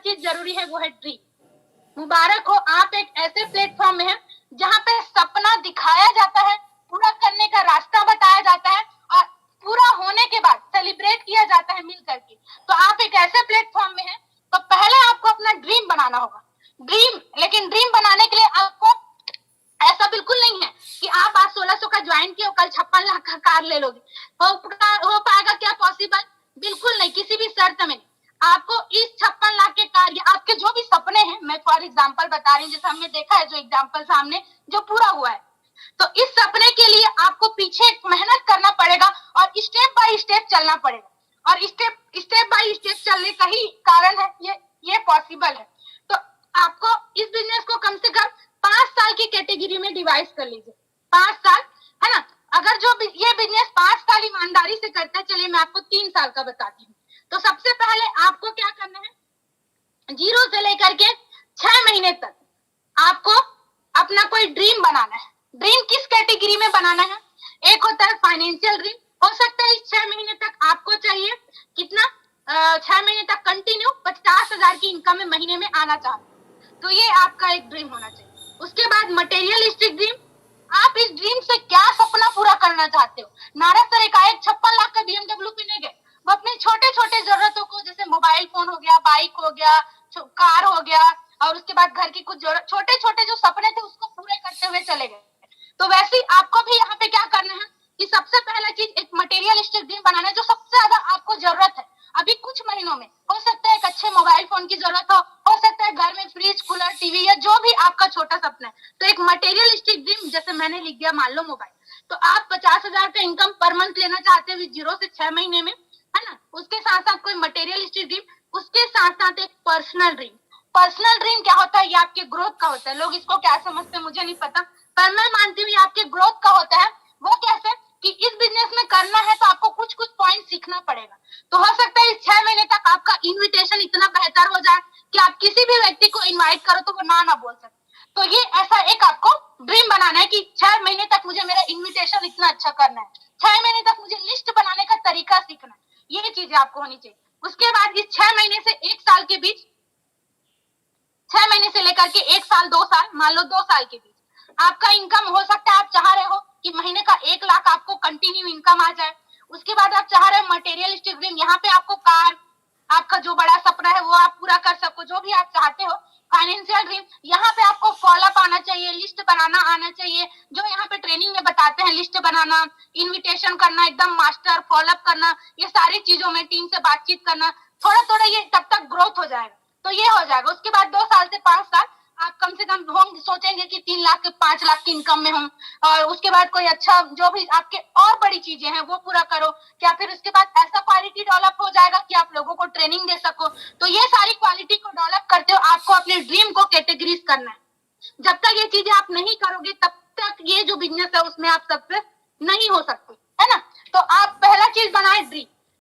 चीज जरूरी है वो है ड्रीम। मुबारक हो, आप एक ऐसे प्लेटफॉर्म में हैं जहाँ पे सपना दिखाया जाता है, पूरा करने का रास्ता बताया जाता है और पूरा होने के बाद सेलिब्रेट किया जाता है मिल करके। तो आप एक ऐसे प्लेटफॉर्म में हैं, तो पहले आपको अपना ड्रीम बनाना होगा। ड्रीम, लेकिन ड्रीम बनाने के लिए आपको ऐसा बिल्कुल नहीं है कि आप आज 1600 का ज्वाइन किए कल 56 लाख का कार ले लोगे। हो पाएगा क्या पॉसिबल? बिल्कुल नहीं, किसी भी शर्त में। आपको इस 56 लाख के कार या आपके जो भी सपने हैं, मैं फॉर एग्जांपल बता रही हूँ, जैसे हमने देखा है जो एग्जांपल सामने जो पूरा हुआ है, तो इस सपने के लिए आपको पीछे मेहनत करना पड़ेगा और स्टेप बाय स्टेप चलना पड़ेगा। और स्टेप बाय स्टेप चलने का ही कारण है ये पॉसिबल है। तो आपको इस बिजनेस को कम से कम 5 साल की कैटेगरी में डिवाइड कर लीजिए। 5 साल, है ना? अगर जो ये बिजनेस 5 साल ईमानदारी से करता है, चलिए मैं आपको 3 साल का बताती हूँ। तो सबसे पहले आपको क्या करना है, 0 से लेकर के 6 महीने तक आपको अपना कोई ड्रीम बनाना है। ड्रीम किस कैटेगरी में बनाना है? एक होता है फाइनेंशियल ड्रीम। हो सकता है इस 6 महीने तक आपको चाहिए कितना, 6 महीने तक कंटिन्यू 50,000 की इनकम में महीने में आना चाहते, तो ये आपका एक ड्रीम होना चाहिए। उसके बाद मटेरियलिस्टिक ड्रीम, आप इस ड्रीम से क्या सपना पूरा करना चाहते हो। नारद सर एकाएक 56 लाख का BMW पे नहीं गए, वो अपने छोटे छोटे जरूरतों को, जैसे मोबाइल फोन हो गया, बाइक हो गया, कार हो गया, और उसके बाद घर की कुछ जरूरत, छोटे छोटे जो सपने थे उसको पूरे करते हुए चले गए। तो वैसे ही आपको भी यहाँ पे क्या करना है कि सबसे पहला चीज एक मटेरियलिस्टिक ड्रीम बनाना है, जो सबसे ज्यादा आपको जरूरत है अभी कुछ महीनों में। हो सकता है एक अच्छे मोबाइल फोन की जरूरत हो सकता है घर में फ्रिज, कूलर, टीवी, या जो भी आपका छोटा सपना है। तो एक मटेरियलिस्टिक ड्रीम, जैसे मैंने लिख दिया मान लो मोबाइल, तो आप 50,000 का इनकम पर मंथ लेना चाहते हैं 0 से 6 महीने में, है ना? उसके साथ साथ कोई मटेरियलिस्टिक ड्रीम, उसके साथ साथ एक पर्सनल ड्रीम। पर्सनल ड्रीम क्या होता है? ये आपके ग्रोथ का होता है। लोग इसको क्या समझते हैं मुझे नहीं पता, पर मैं मानती हूँ ये आपके ग्रोथ का होता है। वो कैसे कि इस बिजनेस में करना है तो आपको कुछ कुछ पॉइंट सीखना पड़ेगा। तो हो सकता है इस 6 महीने तक आपका इन्विटेशन इतना बेहतर हो जाए कि आप किसी भी व्यक्ति को इनवाइट करो तो वो ना बोल सके। तो ये ऐसा एक आपको ड्रीम बनाना है कि 6 महीने तक मुझे मेरा इन्विटेशन इतना अच्छा करना है, 6 महीने तक मुझे लिस्ट बनाने का तरीका सीखना है। ये चीजें आपको होनी चाहिए। उसके बाद इस 6 महीने से 1 साल के बीच, 6 महीने से लेकर के 1 साल 2 साल, मान लो 2 साल के बीच आपका इनकम हो सकता है, आप चाह रहे हो कि महीने का 1 लाख आपको कंटिन्यू इनकम आ जाए। उसके बाद आप चाह रहे हो मटेरियलिस्टिक ड्रीम, यहाँ पे आपको कार, आपका जो बड़ा सपना है वो आप पूरा कर सको, जो भी आप चाहते हो। फाइनेंशियल ड्रीम, यहाँ पे आपको फॉलोअप आना चाहिए, लिस्ट बनाना आना चाहिए, जो यहाँ पे ट्रेनिंग में बताते हैं, लिस्ट बनाना, इन्विटेशन करना, एकदम मास्टर, फॉलोअप करना, ये सारी चीजों में टीम से बातचीत करना, थोड़ा थोड़ा ये तब तक ग्रोथ हो जाएगा। तो ये हो जाएगा। उसके बाद 2 साल से 5 साल आप कम से कम होंगे, सोचेंगे कि 3 लाख 5 लाख की इनकम में हम, और उसके बाद कोई अच्छा जो भी आपके और बड़ी चीजें हैं वो पूरा करो। क्या फिर उसके बाद ऐसा क्वालिटी डेवलप हो जाएगा कि आप लोगों को ट्रेनिंग दे सको। तो ये सारी क्वालिटी को डेवलप करते हो आपको अपने ड्रीम को कैटेगरीज करना है। जब तक ये चीजें आप नहीं करोगे तब तक ये जो बिजनेस है उसमें आप सक्सेस नहीं हो सकते, है ना? तो आप पहला चीज बनाए ड्रीम,